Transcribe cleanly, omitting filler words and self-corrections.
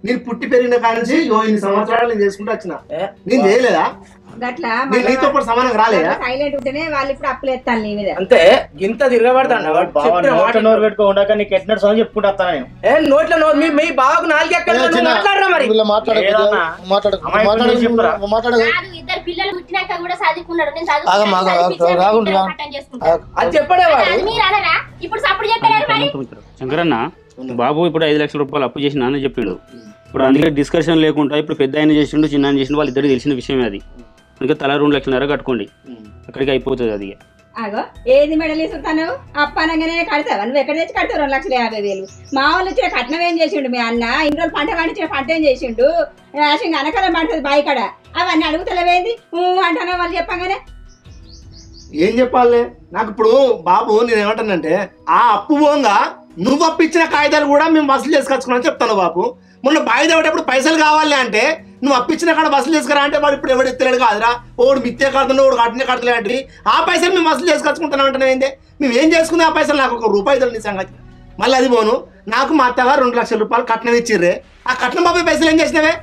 నేను పుట్టి పెరిగిన కాడ నుంచి ఇన్ని సంవత్సరాలు నేను చేసుకుంటూ వచ్చిన నేను చేయలేదా నీతో పాటు సమానంగా రాలేదా సైలెంట్ ఉంటేనే వాళ్ళు ఇప్పుడు అప్పులు ఎత్తాను నీ మీద అంతే గింత తిరగబడతాను నోరు పెట్టుకోకుండా నీకు ఎట్టినట్టు సమయం చెప్పుకుంటా నేను నోట్లో మీ బాబు నాలుగు ఎక్కడ మాట్లాడరా మరి ఇద్దరు పిల్లలు పుట్టినాక కూడా చదువుకున్నాడు అది చెప్పడేవాడు ఇప్పుడు సపోర్ట్ చెప్పారు మరి శంకరన్న బాబు ఇప్పుడు 5 లక్షల రూపాయలు అప్పు చేసిన అని చెప్పిండు ఇప్పుడు అందుకే డిస్కషన్ లేకుండా ఇప్పుడు పెద్ద ఆయన చేసిండు చిన్న ఆయన చేసిండు వాళ్ళు ఇద్దరు తెలిసిన విషయమే అది అందుకే తల 2 లక్షలన్నర కట్టుకోండి అక్కడికి అయిపోతుంది అది అగో ఏది మెడల్ ఇస్తాను అప్పనగానే కడతావా నువ్వు ఎక్కడ తెచ్చి కడతావు 2,50,000 మా వాళ్ళు ఇచ్చిన కట్నం ఏం చేసిండు మీ అన్న ఇన్ని రోజులు పంట పండించిన పంట ఏం చేసిండు రాసింగ్ అనకాలం పడుతుంది బాయికాడ అవన్నీ అడుగుతలేవేంది అంటానో వాళ్ళు చెప్పగానే ఏం చెప్పాలి నాకు ఇప్పుడు బాబు నేను ఏమంటానంటే ఆ అప్పు పోగా నువ్వు అప్పిచ్చిన కాగితాలు కూడా మేము వసూలు చేసుకొచ్చుకున్నాను చెప్తాను బాబు మొన్న బాయి తేవటప్పుడు పైసలు కావాలి అంటే నువ్వు అప్పించిన కాడ వసూలు చేసుకురా అంటే వాడు ఇప్పుడు ఎవడు ఎత్తలేడు కాదురా ఓడు మిత్తే కడుతున్నా ఓడు కట్టిన కట్టలే అంటే ఆ పైసలు మేము వసూలు చేసుకొచ్చుకుంటున్నాం అంటున్నావు ఏందే మేము ఏం చేసుకున్నా ఆ పైసలు నాకు ₹1 నీ సంగతి మళ్ళీ అది పోను నాకు మా అత్తగారు 2 లక్షల రూపాయలు కట్నం ఇచ్చిర్రే ఆ కట్నం బాబాయ్ పైసలు ఏం చేసినావే